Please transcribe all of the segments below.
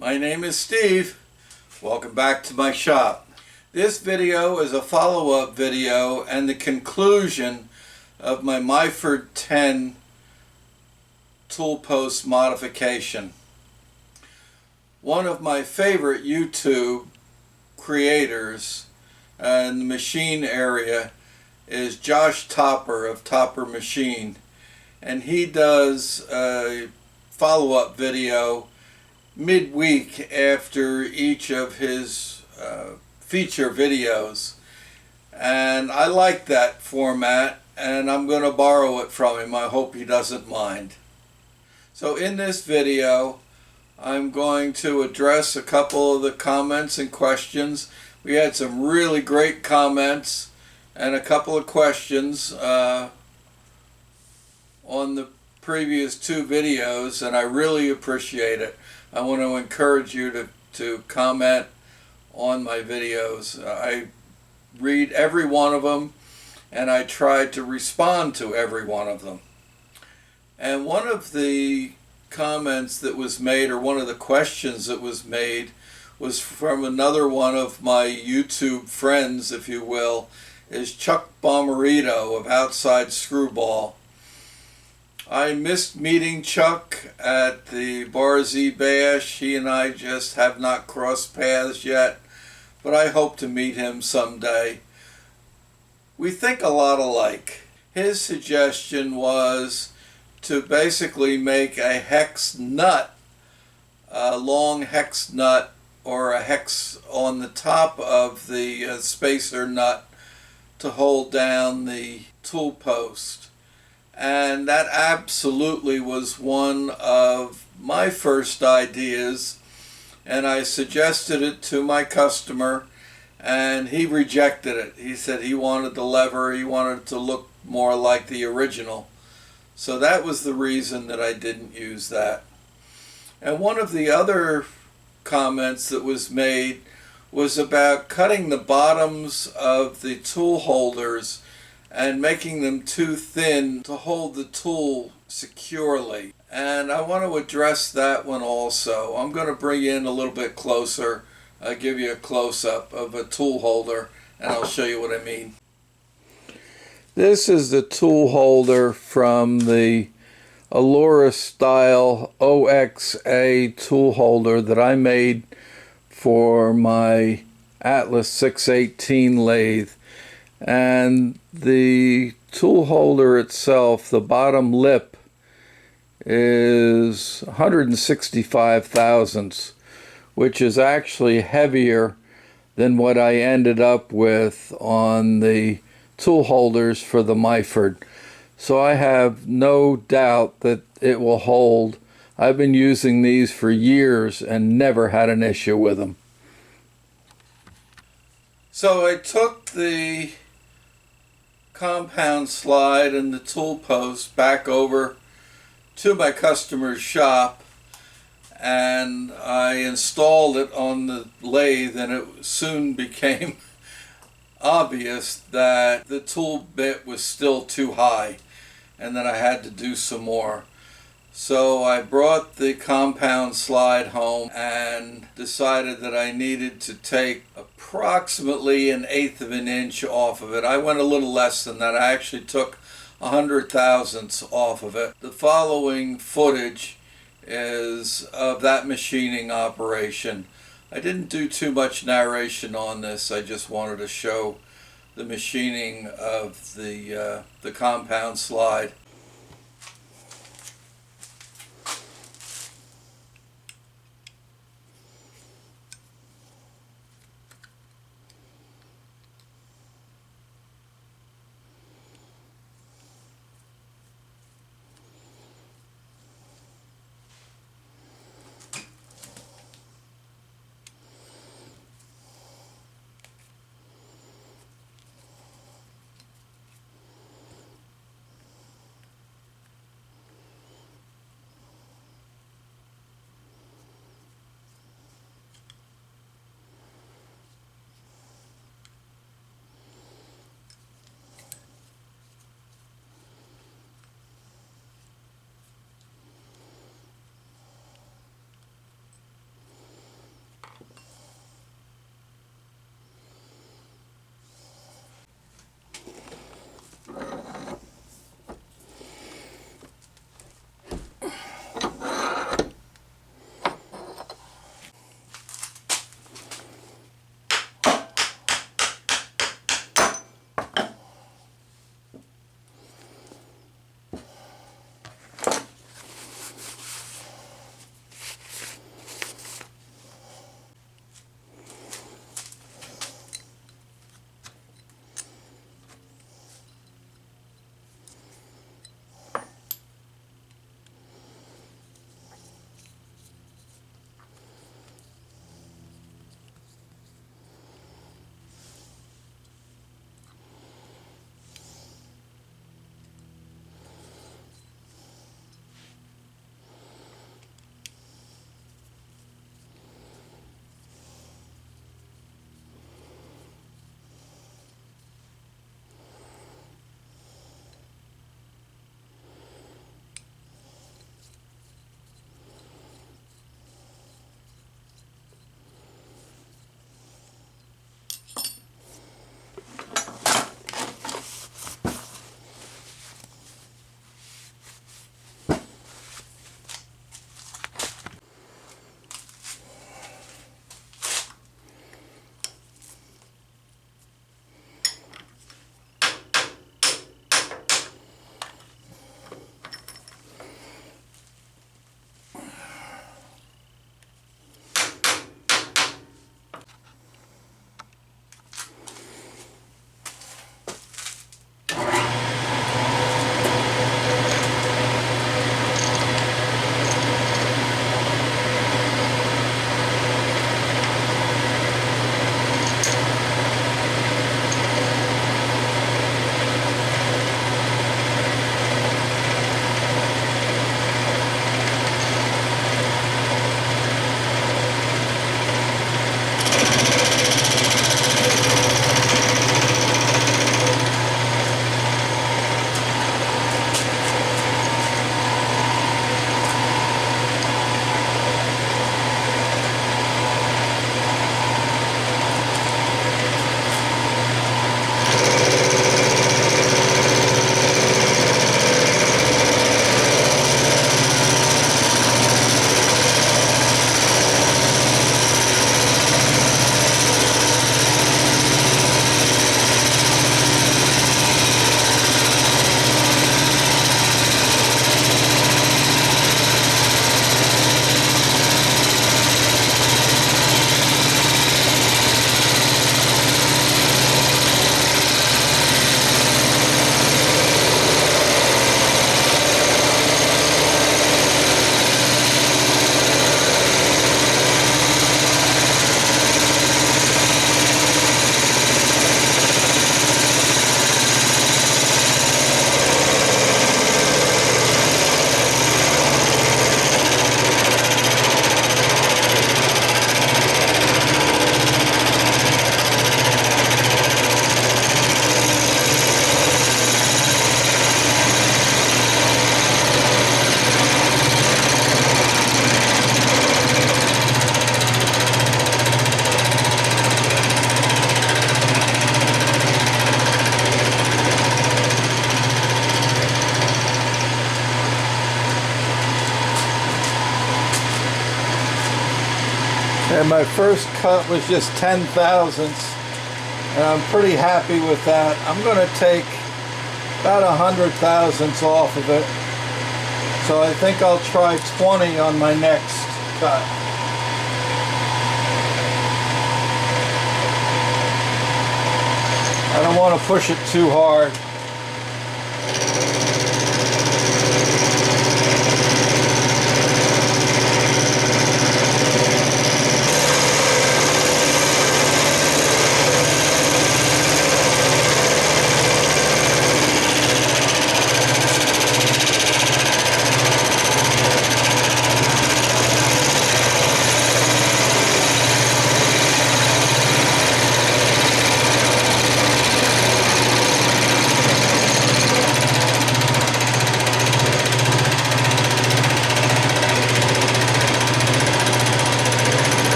My name is Steve. Welcome back to my shop. This video is a follow-up video and the conclusion of my Myford 10 tool post modification. One of my favorite YouTube creators in the machine area is Josh Topper of Topper Machine, and he does a follow-up video midweek after each of his feature videos, and I like that format and I'm going to borrow it from him. I hope he doesn't mind. So in this video I'm going to address a couple of the comments and questions. We had some really great comments and a couple of questions on the previous two videos, and I really appreciate it. I want to encourage you to comment on my videos. I read every one of them and I try to respond to every one of them. And one of the comments that was made, or one of the questions that was made, was from another one of my YouTube friends, if you will, is Chuck Bomarito of Outside Screwball. I missed meeting Chuck at the Bar Z Bash. He and I just have not crossed paths yet, but I hope to meet him someday. We think a lot alike. His suggestion was to basically make a hex nut, a long hex nut, or a hex on the top of the spacer nut to hold down the tool post. And that absolutely was one of my first ideas, and I suggested it to my customer and he rejected it. He said he wanted the lever, he wanted it to look more like the original. So that was the reason that I didn't use that. And one of the other comments that was made was about cutting the bottoms of the tool holders and making them too thin to hold the tool securely. And I want to address that one also. I'm going to bring you in a little bit closer. I'll give you a close-up of a tool holder and I'll show you what I mean. This is the tool holder from the Allura style OXA tool holder that I made for my Atlas 618 lathe. And the tool holder itself, the bottom lip, is 165 thousandths, which is actually heavier than what I ended up with on the tool holders for the Myford. So I have no doubt that it will hold. I've been using these for years and never had an issue with them. So I took the compound slide and the tool post back over to my customer's shop and I installed it on the lathe, and it soon became obvious that the tool bit was still too high and that I had to do some more. So I brought the compound slide home and decided that I needed to take approximately 1/8 of an inch off of it. I went a little less than that. I actually took 100 thousandths off of it. The following footage is of that machining operation. I didn't do too much narration on this. I just wanted to show the machining of the compound slide. And my first cut was just 10 thousandths, and I'm pretty happy with that. I'm going to take about 100 thousandths off of it. So I think I'll try 20 on my next cut. I don't want to push it too hard.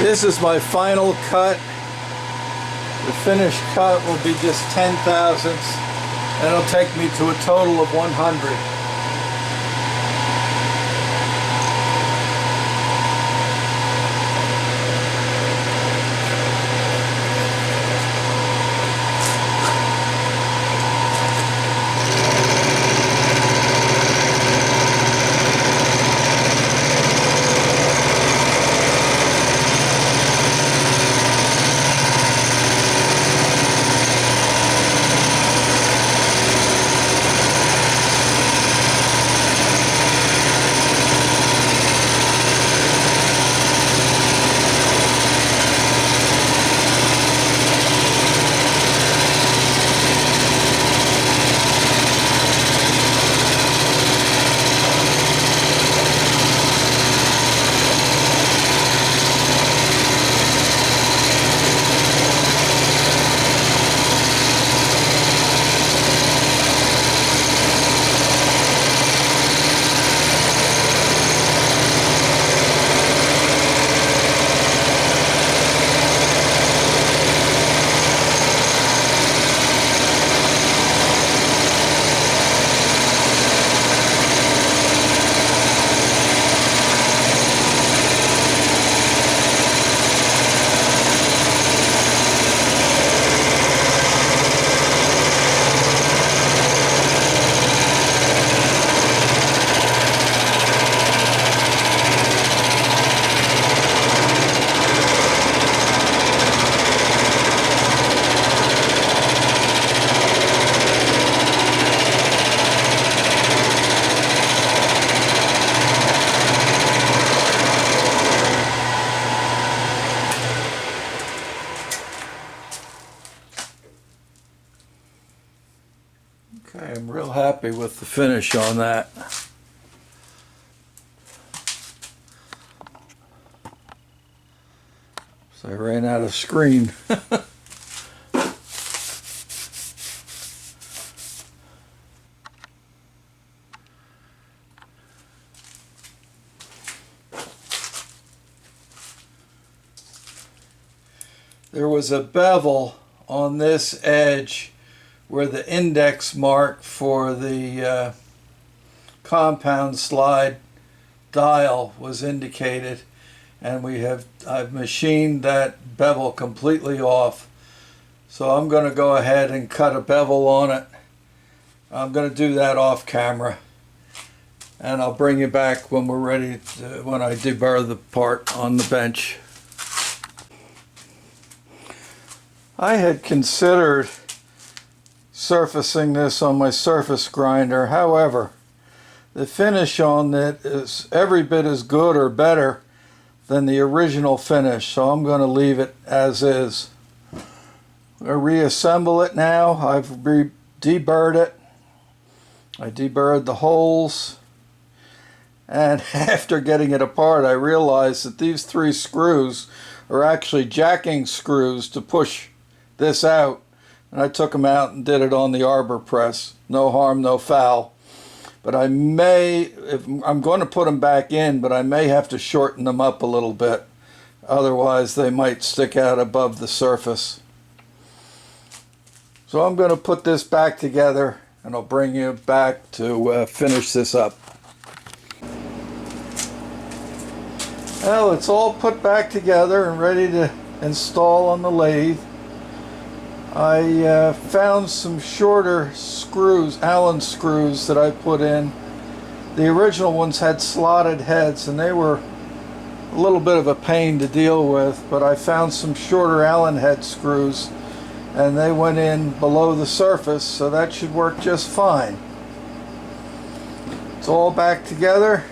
This is my final cut. The finished cut will be just 10 thousandths, and it'll take me to a total of 100. Okay, I'm real happy with the finish on that. So I ran out of screen. There was a bevel on this edge where the index mark for the compound slide dial was indicated, and I've machined that bevel completely off. So I'm going to go ahead and cut a bevel on it. I'm going to do that off camera, and I'll bring you back when we're ready to, when I deburr the part on the bench. I had considered surfacing this on my surface grinder. However, the finish on it is every bit as good or better than the original finish, so I'm going to leave it as is. I reassemble it now. I've deburred it. I deburred the holes, and after getting it apart I realized that these 3 screws are actually jacking screws to push this out, and I took them out and did it on the arbor press. No harm, no foul. But I may, if I'm going to put them back in, but I may have to shorten them up a little bit. Otherwise they might stick out above the surface. So I'm going to put this back together and I'll bring you back to finish this up. Well, it's all put back together and ready to install on the lathe. I found some shorter screws, Allen screws, that I put in. The original ones had slotted heads and they were a little bit of a pain to deal with, but I found some shorter Allen head screws and they went in below the surface, so that should work just fine. It's all back together,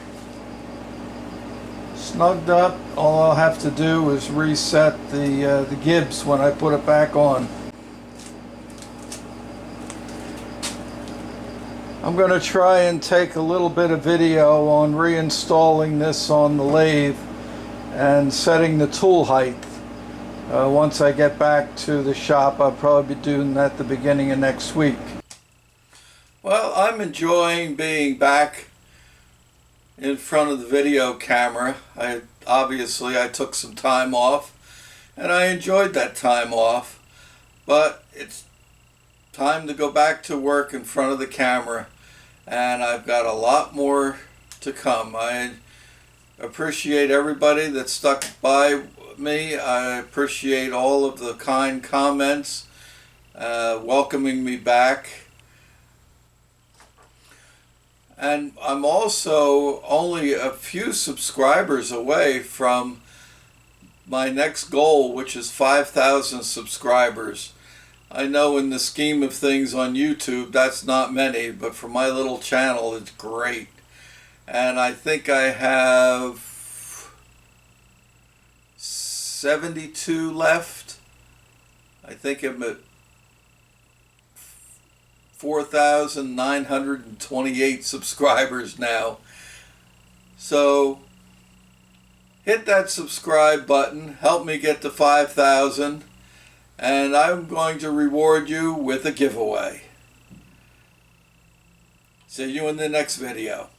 snugged up. All I'll have to do is reset the gibs when I put it back on. I'm going to try and take a little bit of video on reinstalling this on the lathe and setting the tool height. Once I get back to the shop, I'll probably be doing that at the beginning of next week. Well, I'm enjoying being back in front of the video camera. Obviously I took some time off and I enjoyed that time off, but it's time to go back to work in front of the camera, and I've got a lot more to come. I appreciate everybody that stuck by me. I appreciate all of the kind comments welcoming me back. And I'm also only a few subscribers away from my next goal, which is 5,000 subscribers. I know in the scheme of things on YouTube that's not many, but for my little channel it's great. And I think I have 72 left. I think I'm at 4,928 subscribers now. So hit that subscribe button, help me get to 5,000, and I'm going to reward you with a giveaway. See you in the next video.